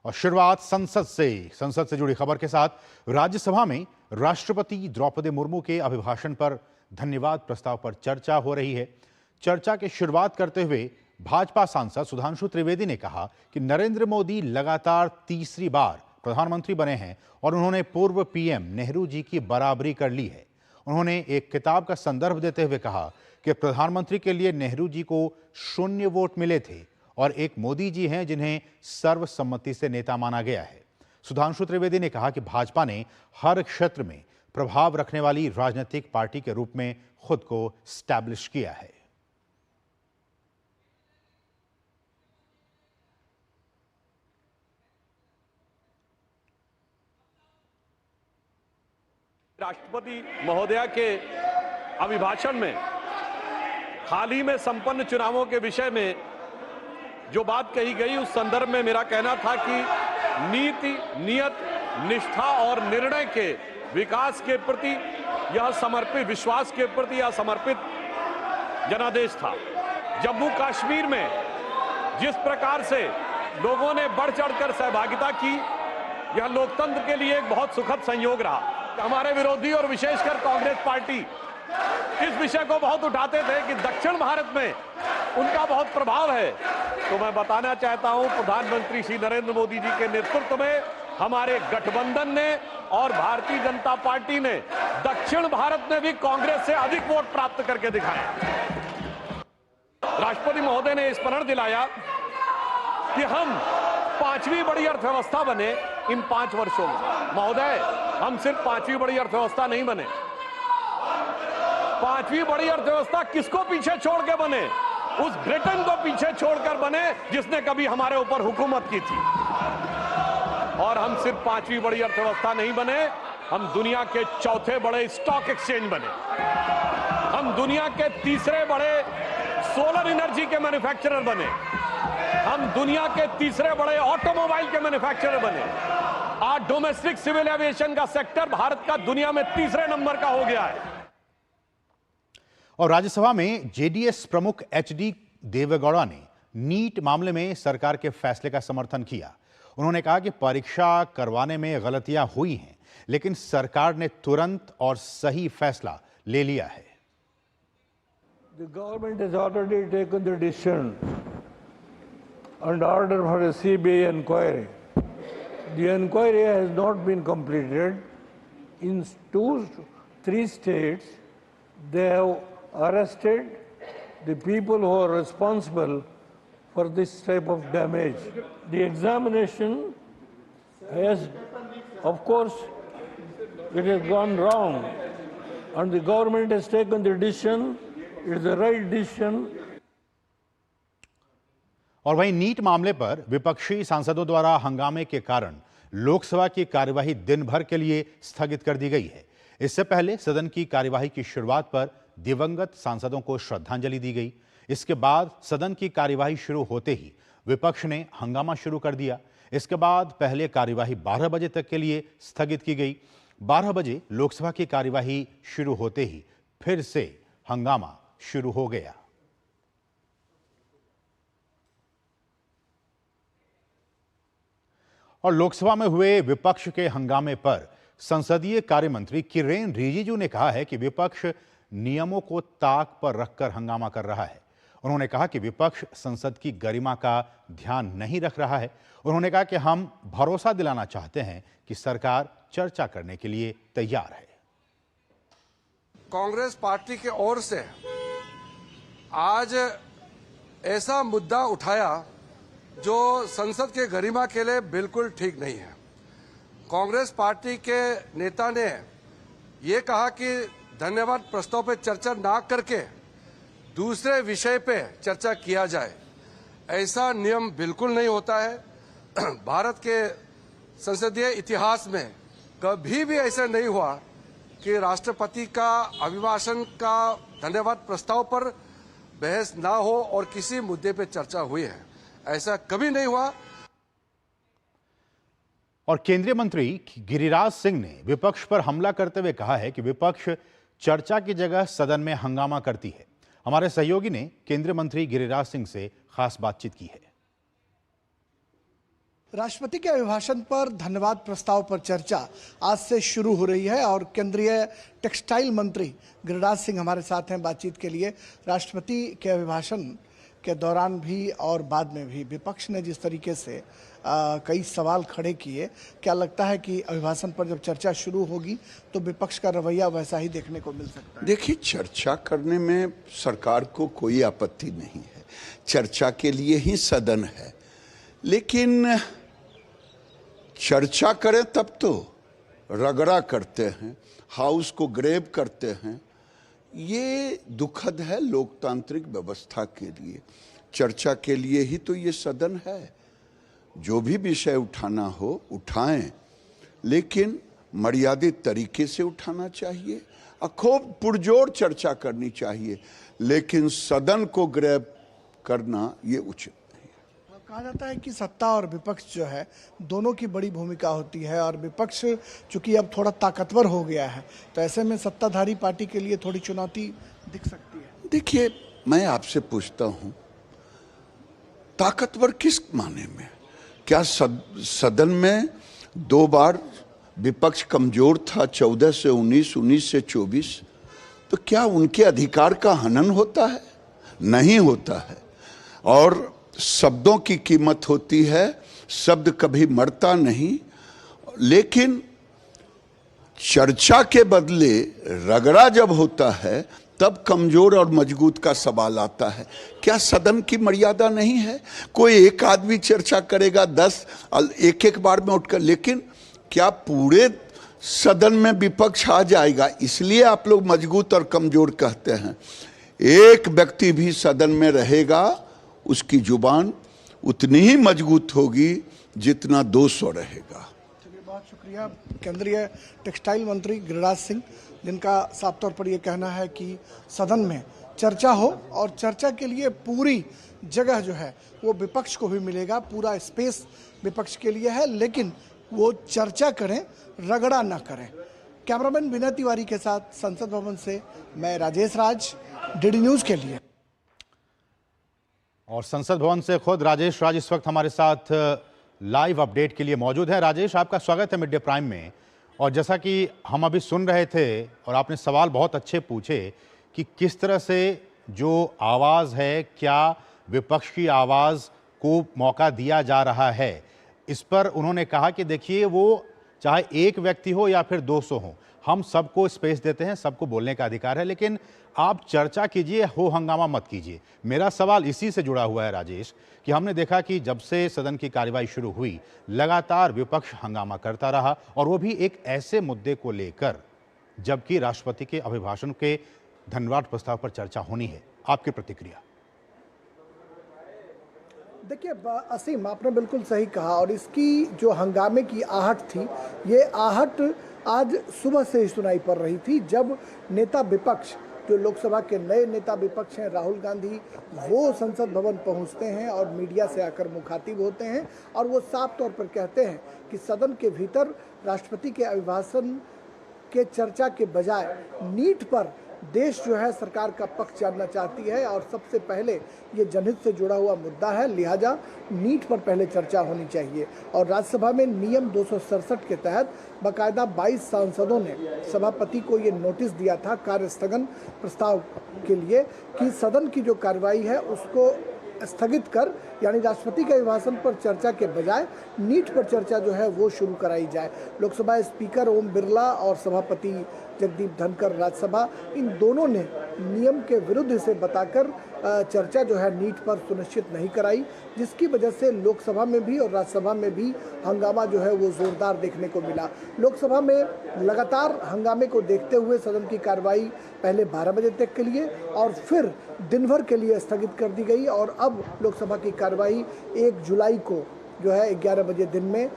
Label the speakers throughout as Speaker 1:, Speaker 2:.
Speaker 1: और शुरुआत संसद से जुड़ी खबर के साथ राज्यसभा में राष्ट्रपति द्रौपदी मुर्मू के अभिभाषण पर धन्यवाद प्रस्ताव पर चर्चा हो रही है। चर्चा की शुरुआत करते हुए भाजपा सांसद सुधांशु त्रिवेदी ने कहा कि नरेंद्र मोदी लगातार तीसरी बार प्रधानमंत्री बने हैं और उन्होंने पूर्व पीएम नेहरू जी की बराबरी कर ली है। उन्होंने एक किताब का संदर्भ देते हुए कहा कि प्रधानमंत्री के लिए नेहरू जी को 0 वोट मिले थे और एक मोदी जी हैं जिन्हें सर्वसम्मति से नेता माना गया है। सुधांशु त्रिवेदी ने कहा कि भाजपा ने हर क्षेत्र में प्रभाव रखने वाली राजनीतिक पार्टी के रूप में खुद को स्टैब्लिश किया है।
Speaker 2: राष्ट्रपति महोदया के अभिभाषण में हाल ही में संपन्न चुनावों के विषय में जो बात कही गई, उस संदर्भ में मेरा कहना था कि नीति, नियत, निष्ठा और निर्णय के विकास के प्रति यह समर्पित, विश्वास के प्रति यह समर्पित जनादेश था। जम्मू कश्मीर में जिस प्रकार से लोगों ने बढ़ चढ़कर सहभागिता की, यह लोकतंत्र के लिए एक बहुत सुखद संयोग रहा। हमारे विरोधी और विशेषकर कांग्रेस पार्टी इस विषय को बहुत उठाते थे कि दक्षिण भारत में उनका बहुत प्रभाव है। तो मैं बताना चाहता हूं, प्रधानमंत्री श्री नरेंद्र मोदी जी के नेतृत्व में हमारे गठबंधन ने और भारतीय जनता पार्टी ने दक्षिण भारत में भी कांग्रेस से अधिक वोट प्राप्त करके दिखाए। राष्ट्रपति महोदय ने स्मरण दिलाया कि हम 5वीं बड़ी अर्थव्यवस्था बने इन 5 वर्षों में। महोदय, हम सिर्फ 5वीं बड़ी अर्थव्यवस्था नहीं बने। 5वीं बड़ी अर्थव्यवस्था किसको पीछे छोड़ के बने? उस ब्रिटेन को पीछे छोड़कर बने जिसने कभी हमारे ऊपर हुकूमत की थी। और हम सिर्फ 5वीं बड़ी अर्थव्यवस्था नहीं बने, हम दुनिया के 4थे बड़े स्टॉक एक्सचेंज बने। हम दुनिया के 3रे बड़े सोलर एनर्जी के मैन्युफैक्चरर बने। हम दुनिया के 3रे बड़े ऑटोमोबाइल के मैन्युफैक्चरर बने। आज डोमेस्टिक सिविल एविएशन का सेक्टर भारत का दुनिया में 3रे नंबर का हो गया है।
Speaker 1: और राज्यसभा में जेडीएस प्रमुख एचडी देवेगौड़ा ने नीट मामले में सरकार के फैसले का समर्थन किया। उन्होंने कहा कि परीक्षा करवाने में गलतियां हुई हैं, लेकिन सरकार ने तुरंत और सही फैसला ले लिया है।
Speaker 3: The government has already taken the decision and order for a CBI inquiry. The inquiry has not been completed. In 2-3 states, they have arrested the people who are responsible for this type of damage. The examination has, of course, it has gone wrong, and the government has taken the decision. It is the right decision.
Speaker 1: और वहीं NEET मामले पर विपक्षी सांसदों द्वारा हंगामे के कारण लोकसभा की कार्यवाही दिन भर के लिए स्थगित कर दी गई है। इससे पहले सदन की कार्यवाही की शुरुआत पर दिवंगत सांसदों को श्रद्धांजलि दी गई। इसके बाद सदन की कार्यवाही शुरू होते ही विपक्ष ने हंगामा शुरू कर दिया। इसके बाद पहले कार्यवाही 12 बजे तक के लिए स्थगित की गई। 12 बजे लोकसभा की कार्यवाही शुरू होते ही फिर से हंगामा शुरू हो गया। और लोकसभा में हुए विपक्ष के हंगामे पर संसदीय कार्य मंत्री किरेन रिजिजू ने कहा है कि विपक्ष नियमों को ताक पर रखकर हंगामा कर रहा है। उन्होंने कहा कि विपक्ष संसद की गरिमा का ध्यान नहीं रख रहा है। उन्होंने कहा कि हम भरोसा दिलाना चाहते हैं कि सरकार चर्चा करने के लिए तैयार है।
Speaker 4: कांग्रेस पार्टी की ओर से आज ऐसा मुद्दा उठाया जो संसद के गरिमा के लिए बिल्कुल ठीक नहीं है। कांग्रेस पार्टी के नेता ने ये कहा कि धन्यवाद प्रस्ताव पे चर्चा ना करके दूसरे विषय पे चर्चा किया जाए। ऐसा नियम बिल्कुल नहीं होता है। भारत के संसदीय इतिहास में कभी भी ऐसा नहीं हुआ कि राष्ट्रपति का अभिभाषण का धन्यवाद प्रस्ताव पर बहस ना हो और किसी मुद्दे पे चर्चा हुई है। ऐसा कभी नहीं हुआ।
Speaker 1: और केंद्रीय मंत्री गिरिराज सिंह ने विपक्ष पर हमला करते हुए कहा है कि विपक्ष चर्चा की जगह सदन में हंगामा करती है। हमारे सहयोगी ने केंद्रीय मंत्री गिरिराज सिंह से खास बातचीत की है।
Speaker 5: राष्ट्रपति के अभिभाषण पर धन्यवाद प्रस्ताव पर चर्चा आज से शुरू हो रही है और केंद्रीय टेक्सटाइल मंत्री गिरिराज सिंह हमारे साथ हैं बातचीत के लिए। राष्ट्रपति के अभिभाषण के दौरान भी और बाद में भी विपक्ष ने जिस तरीके से कई सवाल खड़े किए, क्या लगता है कि अभिभाषण पर जब चर्चा शुरू होगी तो विपक्ष का रवैया वैसा ही देखने को मिल सकता है?
Speaker 6: देखिए, चर्चा करने में सरकार को कोई आपत्ति नहीं है, चर्चा के लिए ही सदन है, लेकिन चर्चा करें तब तो रगड़ा करते हैं, हाउस को ग्रेब करते हैं। ये दुखद है लोकतांत्रिक व्यवस्था के लिए। चर्चा के लिए ही तो ये सदन है। जो भी विषय उठाना हो उठाएं, लेकिन मर्यादित तरीके से उठाना चाहिए और खूब पुरजोर चर्चा करनी चाहिए, लेकिन सदन को ग्रैब करना ये उचित नहीं है।
Speaker 5: कहा जाता है कि सत्ता और विपक्ष जो है दोनों की बड़ी भूमिका होती है और विपक्ष चूंकि अब थोड़ा ताकतवर हो गया है तो ऐसे में सत्ताधारी पार्टी के लिए थोड़ी चुनौती दिख सकती है।
Speaker 6: देखिए, मैं आपसे पूछता हूं, ताकतवर किस माने में? क्या सदन में 2 बार विपक्ष कमजोर था, 14 से 19, 19 से 24, तो क्या उनके अधिकार का हनन होता है? नहीं होता है। और शब्दों की कीमत होती है, शब्द कभी मरता नहीं, लेकिन चर्चा के बदले रगड़ा जब होता है तब कमजोर और मजबूत का सवाल आता है। क्या सदन की मर्यादा नहीं है? कोई एक आदमी चर्चा करेगा, 10 एक बार में उठकर, लेकिन क्या पूरे सदन में विपक्ष आ जाएगा? इसलिए आप लोग मजबूत और कमजोर कहते हैं। एक व्यक्ति भी सदन में रहेगा, उसकी जुबान उतनी ही मजबूत होगी जितना 200 रहेगा।
Speaker 5: चलिए, बहुत शुक्रिया। केंद्रीय टेक्सटाइल मंत्री गिरिराज सिंह, जिनका साफ तौर पर यह कहना है कि सदन में चर्चा हो और चर्चा के लिए पूरी जगह जो है वो विपक्ष को भी मिलेगा, पूरा स्पेस विपक्ष के लिए है, लेकिन वो चर्चा करें, रगड़ा ना करें। कैमरामैन विनय तिवारी के साथ संसद भवन से मैं राजेश राज, डीडी न्यूज के लिए।
Speaker 1: और संसद भवन से खुद राजेश राज इस वक्त हमारे साथ लाइव अपडेट के लिए मौजूद है। राजेश, आपका स्वागत है मिड डे प्राइम में। और जैसा कि हम अभी सुन रहे थे और आपने सवाल बहुत अच्छे पूछे कि किस तरह से जो आवाज़ है, क्या विपक्ष की आवाज़ को मौका दिया जा रहा है, इस पर उन्होंने कहा कि देखिए, वो चाहे एक व्यक्ति हो या फिर 200 हो, हम सबको स्पेस देते हैं, सबको बोलने का अधिकार है, लेकिन आप चर्चा कीजिए, हो हंगामा मत कीजिए। मेरा सवाल इसी से जुड़ा हुआ है राजेश, कि हमने देखा कि जब से सदन की कार्रवाई शुरू हुई लगातार विपक्ष हंगामा करता रहा, और वो भी एक ऐसे मुद्दे को लेकर जबकि राष्ट्रपति के अभिभाषण के धन्यवाद प्रस्ताव पर चर्चा होनी है। आपकी प्रतिक्रिया?
Speaker 5: देखिए असीम, आपने बिल्कुल सही कहा और इसकी जो हंगामे की आहट थी, ये आहट आज सुबह से ही सुनाई पड़ रही थी, जब नेता विपक्ष, जो लोकसभा के नए नेता विपक्ष हैं राहुल गांधी, वो संसद भवन पहुंचते हैं और मीडिया से आकर मुखातिब होते हैं और वो साफ तौर पर कहते हैं कि सदन के भीतर राष्ट्रपति के अभिभाषण के चर्चा के बजाय नीट पर देश जो है सरकार का पक्ष जानना चाहती है और सबसे पहले ये जनहित से जुड़ा हुआ मुद्दा है, लिहाजा नीट पर पहले चर्चा होनी चाहिए। और राज्यसभा में नियम 267 के तहत बाकायदा 22 सांसदों ने सभापति को ये नोटिस दिया था कार्य स्थगन प्रस्ताव के लिए कि सदन की जो कार्रवाई है उसको स्थगित कर, यानी राष्ट्रपति के अभिभाषण पर चर्चा के बजाय नीट पर चर्चा जो है वो शुरू कराई जाए। लोकसभा स्पीकर ओम बिरला और सभापति जगदीप धनखड़ राज्यसभा, इन दोनों ने नियम के विरुद्ध इसे बताकर चर्चा जो है नीट पर सुनिश्चित नहीं कराई, जिसकी वजह से लोकसभा में भी और राज्यसभा में भी हंगामा जो है वो जोरदार देखने को मिला। लोकसभा में लगातार हंगामे को देखते हुए सदन की कार्रवाई पहले 12 बजे तक के लिए और फिर दिन भर के लिए स्थगित कर दी गई और अब लोकसभा की कार्रवाई 1 जुलाई को जो है 11 बजे दिन में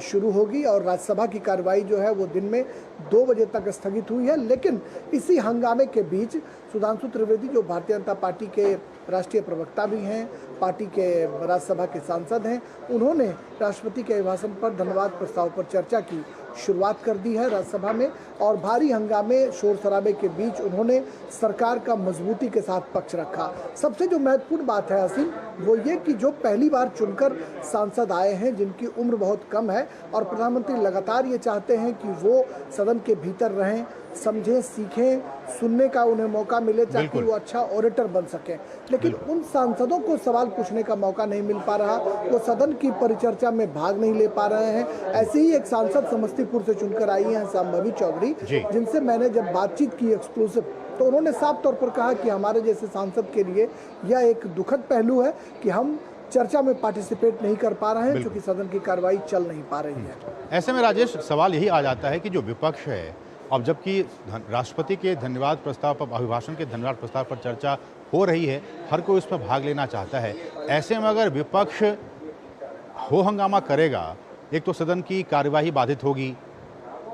Speaker 5: शुरू होगी और राज्यसभा की कार्रवाई जो है वो दिन में 2 बजे तक स्थगित हुई है। लेकिन इसी हंगामे के बीच सुधांशु त्रिवेदी जो भारतीय जनता पार्टी के राष्ट्रीय प्रवक्ता भी हैं, पार्टी के राज्यसभा के सांसद हैं, उन्होंने राष्ट्रपति के अभिभाषण पर धन्यवाद प्रस्ताव पर चर्चा की शुरुआत कर दी है राज्यसभा में और भारी हंगामे शोर शराबे के बीच उन्होंने सरकार का मजबूती के साथ पक्ष रखा। सबसे जो महत्वपूर्ण बात है असीम, वो ये कि जो पहली बार चुनकर सांसद आए हैं, जिनकी उम्र बहुत कम है और प्रधानमंत्री लगातार ये चाहते हैं कि वो सदन के भीतर रहें, समझें, सीखें, सुनने का उन्हें मौका मिले ताकि वो अच्छा ऑरेटर बन सकें। लेकिन उन सांसदों को सवाल पूछने का मौका नहीं मिल पा रहा, वो सदन की परिचर्चा में भाग नहीं ले पा रहे हैं। ऐसे ही एक सांसद समस्तीपुर से चुनकर आई हैं शांभवी चौधरी, जिनसे मैंने जब बातचीत की एक्सक्लूसिव, तो उन्होंने साफ तौर पर कहा कि हमारे जैसे सांसद के लिए यह एक दुखद पहलू है कि हम चर्चा में पार्टिसिपेट नहीं कर पा रहे हैं क्योंकि सदन की कार्रवाई चल नहीं पा रही है।
Speaker 1: ऐसे में राजेश, सवाल यही आ जाता है कि जो विपक्ष है, अब जबकि राष्ट्रपति के धन्यवाद प्रस्ताव पर, अभिभाषण के धन्यवाद प्रस्ताव पर चर्चा हो रही है, हर कोई उसमें भाग लेना चाहता है। ऐसे में अगर विपक्ष हो हंगामा करेगा, एक तो सदन की कार्यवाही बाधित होगी,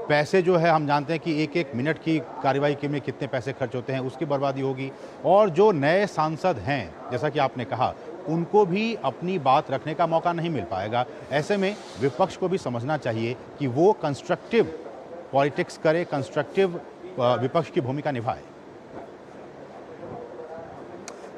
Speaker 1: पैसे जो है हम जानते हैं कि 1-1 मिनट की कार्यवाही के में कितने पैसे खर्च होते हैं, उसकी बर्बादी होगी, और जो नए सांसद हैं, जैसा कि आपने कहा, उनको भी अपनी बात रखने का मौका नहीं मिल पाएगा। ऐसे में विपक्ष को भी समझना चाहिए कि वो कंस्ट्रक्टिव पॉलिटिक्स करे, कंस्ट्रक्टिव विपक्ष की भूमिका निभाए।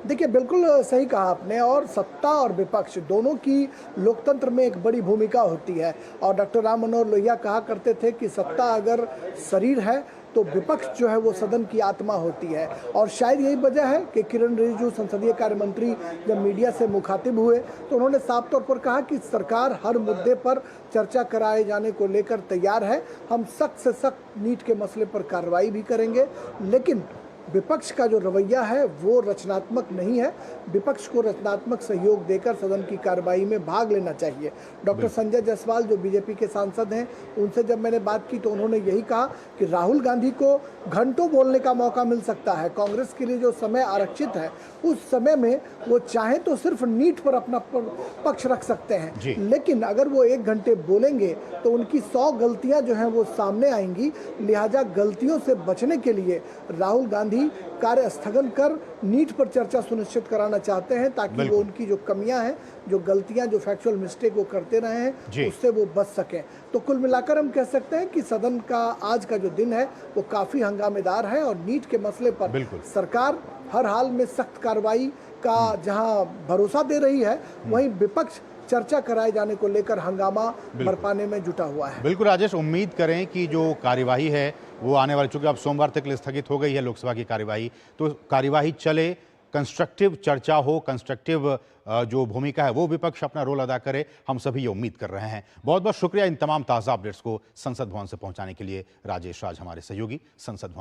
Speaker 5: देखिए, बिल्कुल सही कहा आपने, और सत्ता और विपक्ष दोनों की लोकतंत्र में एक बड़ी भूमिका होती है। और डॉक्टर राम मनोहर लोहिया कहा करते थे कि सत्ता अगर शरीर है तो विपक्ष जो है वो सदन की आत्मा होती है। और शायद यही वजह है कि किरण रिजिजू संसदीय कार्य मंत्री जब मीडिया से मुखातिब हुए तो उन्होंने साफ तौर पर कहा कि सरकार हर मुद्दे पर चर्चा कराए जाने को लेकर तैयार है, हम सख्त से सख्त नीट के मसले पर कार्रवाई भी करेंगे। लेकिन विपक्ष का जो रवैया है वो रचनात्मक नहीं है। विपक्ष को रचनात्मक सहयोग देकर सदन की कार्रवाई में भाग लेना चाहिए। डॉक्टर संजय जायसवाल जो बीजेपी के सांसद हैं, उनसे जब मैंने बात की तो उन्होंने यही कहा कि राहुल गांधी को घंटों बोलने का मौका मिल सकता है। कांग्रेस के लिए जो समय आरक्षित है उस समय में वो चाहे तो सिर्फ नीट पर अपना पक्ष रख सकते हैं, लेकिन अगर वो 1 घंटे बोलेंगे तो उनकी 100 गलतियां जो हैं वो सामने आएंगी। लिहाजा गलतियों से बचने के लिए राहुल गांधी कार्य स्थगन कर नीट पर चर्चा सुनिश्चित कराना चाहते हैं ताकि वो उनकी जो कमियां हैं, जो गलतियां, जो फैक्चुअल मिस्टेक वो करते रहे हैं, उससे वो बच सकें। तो कुल मिलाकर हम कह सकते हैं कि सदन का आज का जो दिन है वो काफी हंगामेदार है और नीट के मसले पर सरकार हर हाल में सख्त कार्रवाई का जहां भरोसा दे रही है, वहीं विपक्ष चर्चा कराए जाने को लेकर हंगामा बरपाने में जुटा हुआ है।
Speaker 1: बिल्कुल राजेश, उम्मीद करें कि जो कार्यवाही है वो आने वाली, चूंकि अब सोमवार तक के लिए स्थगित हो गई है लोकसभा की कार्यवाही, तो कार्यवाही चले, कंस्ट्रक्टिव चर्चा हो, कंस्ट्रक्टिव जो भूमिका है वो विपक्ष अपना रोल अदा करे। हम सभी ये उम्मीद कर रहे हैं। बहुत बहुत शुक्रिया इन तमाम ताज़ा अपडेट्स को संसद भवन से पहुंचाने के लिए राजेश राज, हमारे सहयोगी संसद भवन।